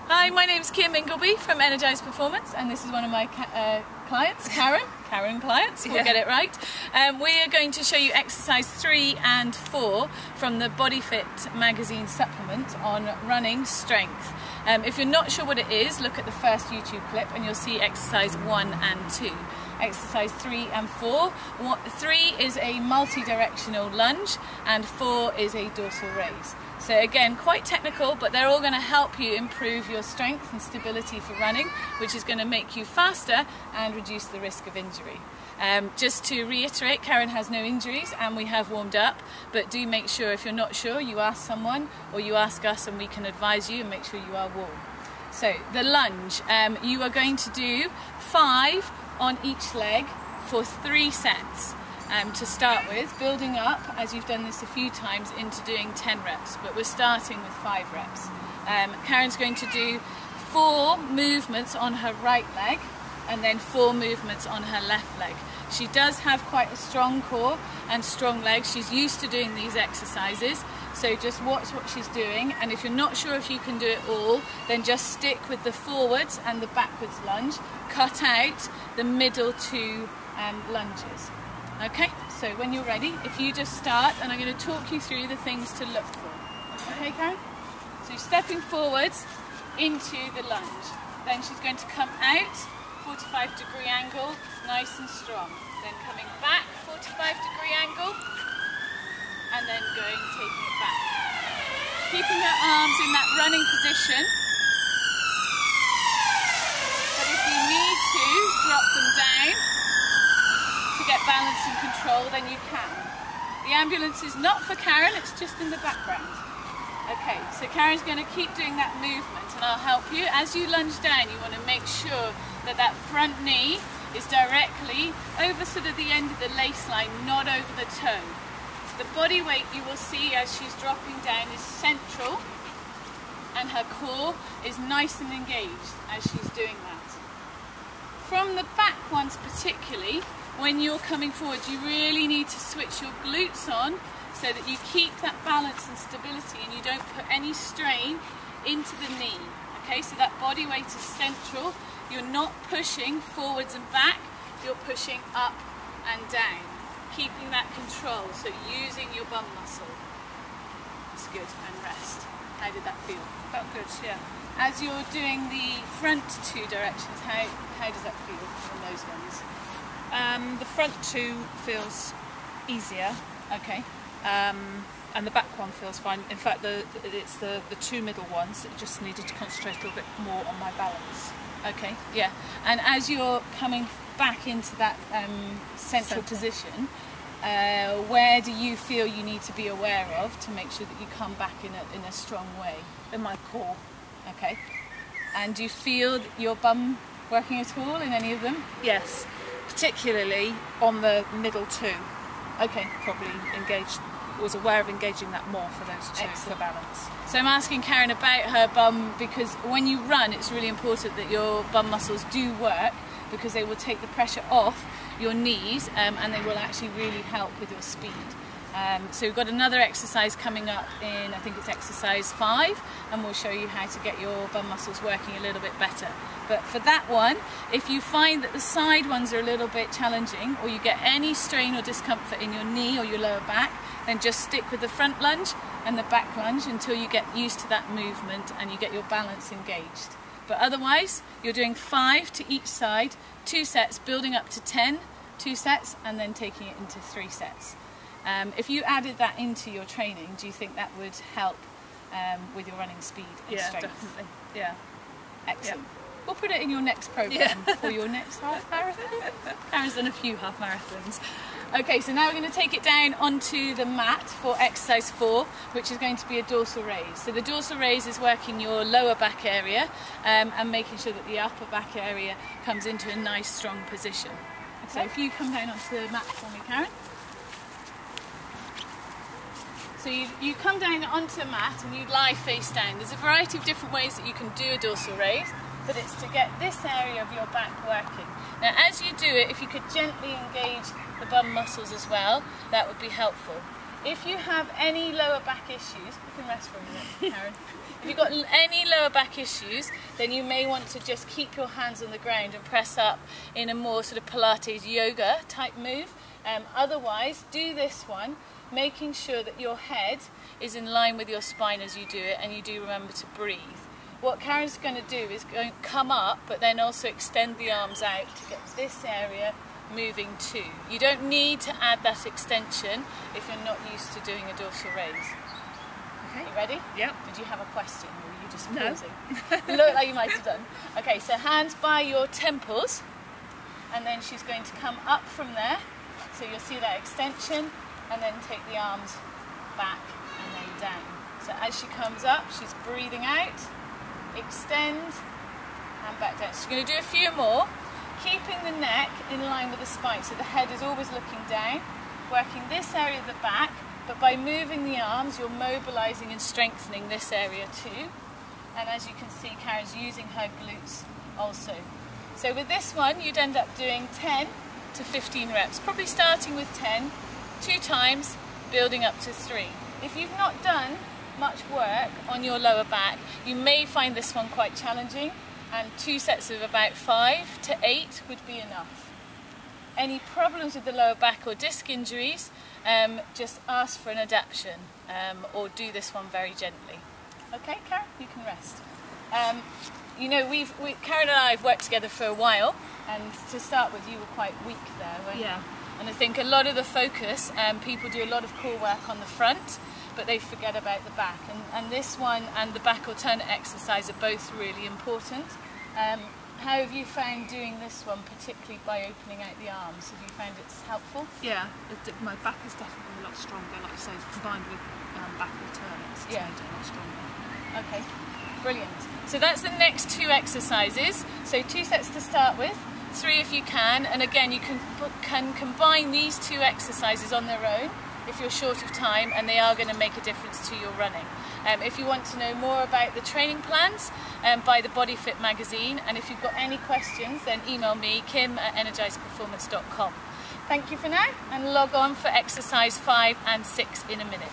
Hi, my name's Ingeby from Energised Performance, and this is one of my clients, Karen clients, we'll get it right. We are going to show you exercise 3 and 4 from the Bodyfit magazine supplement on running strength. If you're not sure what it is, look at the first YouTube clip and you'll see exercise 1 and 2. Exercise 3 and 4. 3 is a multi-directional lunge and 4 is a dorsal raise. So again, quite technical, but they're all going to help you improve your strength and stability for running, which is going to make you faster and reduce the risk of injury. Just to reiterate, Karen has no injuries and we have warmed up, but do make sure, if you're not sure, you ask someone or you ask us and we can advise you and make sure you are warm. So the lunge, you are going to do 5 on each leg for 3 sets. To start with, building up, as you've done this a few times, into doing 10 reps, but we're starting with 5 reps. Karen's going to do 4 movements on her right leg and then 4 movements on her left leg. She does have quite a strong core and strong legs. She's used to doing these exercises, so just watch what she's doing, and if you're not sure if you can do it all, then just stick with the forwards and the backwards lunge. Cut out the middle 2 lunges. Okay, so when you're ready, if you just start, and I'm going to talk you through the things to look for. Okay, Karen? So you're stepping forwards into the lunge. Then she's going to come out, 45-degree angle, nice and strong. Then coming back, 45-degree angle, and then taking it back. Keeping her arms in that running position. But if you need to, drop them down to get balance and control, then you can. The ambulance is not for Karen, it's just in the background. Okay, so Karen's going to keep doing that movement and I'll help you. As you lunge down, you want to make sure that that front knee is directly over sort of the end of the lace line, not over the toe. The body weight you will see as she's dropping down is central and her core is nice and engaged as she's doing that. From the back ones particularly, when you're coming forward, you really need to switch your glutes on so that you keep that balance and stability and you don't put any strain into the knee. Okay, so that body weight is central. You're not pushing forwards and back, you're pushing up and down, keeping that control, so using your bum muscle. It's good, and rest. How did that feel? Felt good, yeah. As you're doing the front 2 directions, how does that feel on those ones? The front 2 feels easier. Okay. And the back one feels fine. In fact, it's the 2 middle ones that just needed to concentrate a little bit more on my balance. Okay, yeah. And as you're coming back into that central position, where do you feel you need to be aware of to make sure that you come back in a strong way? In my core. Okay. And do you feel your bum working at all in any of them? Yes, particularly on the middle 2. Okay. Probably was aware of engaging that more for those 2. Excellent. For balance. So I'm asking Karen about her bum because when you run, it's really important that your bum muscles do work because they will take the pressure off your knees and they will actually really help with your speed. So we've got another exercise coming up in, I think it's exercise 5, and we'll show you how to get your bum muscles working a little bit better. But for that one, if you find that the side ones are a little bit challenging or you get any strain or discomfort in your knee or your lower back, then just stick with the front lunge and the back lunge until you get used to that movement and you get your balance engaged. But otherwise, you're doing 5 to each side, 2 sets, building up to 10, 2 sets, and then taking it into 3 sets. If you added that into your training, do you think that would help with your running speed and strength? Yeah, definitely. Yeah. Excellent. Yeah. We'll put it in your next programme for your next half marathon. Karen's done a few half marathons. Okay, so now we're going to take it down onto the mat for exercise 4, which is going to be a dorsal raise. So the dorsal raise is working your lower back area and making sure that the upper back area comes into a nice strong position. Okay. So if you come down onto the mat for me, Karen. So you come down onto the mat and you lie face down. There's a variety of different ways that you can do a dorsal raise, but it's to get this area of your back working. Now as you do it, if you could gently engage the bum muscles as well, that would be helpful. If you have any lower back issues, you can rest for a minute, Karen. If you've got any lower back issues, then you may want to just keep your hands on the ground and press up in a more sort of Pilates yoga type move. Otherwise, do this one, making sure that your head is in line with your spine as you do it, and you do remember to breathe. What Karen's going to do is going to come up, but then also extend the arms out to get this area moving too. You don't need to add that extension if you're not used to doing a dorsal raise. Okay. You ready? Yeah. Did you have a question, or were you just pausing? No. Looked like you might have done. Okay, so hands by your temples, and then she's going to come up from there. So you'll see that extension, and then take the arms back and then down. So as she comes up, she's breathing out, extend, and back down. So you're going to do a few more, keeping the neck in line with the spine. So the head is always looking down, working this area of the back, but by moving the arms, you're mobilizing and strengthening this area too. And as you can see, Karen's using her glutes also. So with this one, you'd end up doing 10 to 15 reps, probably starting with 10, 2 times, building up to 3. If you've not done much work on your lower back, you may find this one quite challenging, and 2 sets of about 5 to 8 would be enough. Any problems with the lower back or disc injuries, just ask for an adaptation, or do this one very gently. Okay, Karen, you can rest. You know, Karen and I have worked together for a while, and to start with, you were quite weak there, weren't you? And I think a lot of the focus, people do a lot of core work on the front, but they forget about the back. And this one and the back alternate exercise are both really important. How have you found doing this one, particularly by opening out the arms? Have you found it's helpful? Yeah, my back is definitely a lot stronger, like I say, combined with back alternates, it's made it a lot stronger. Okay, brilliant. So that's the next 2 exercises. So 2 sets to start with, 3 if you can, and again you can combine these 2 exercises on their own if you're short of time, and they are going to make a difference to your running. If you want to know more about the training plans, buy the Bodyfit magazine, and if you've got any questions, then email me, kim@energisedperformance.com. Thank you for now, and log on for exercise 5 and 6 in a minute.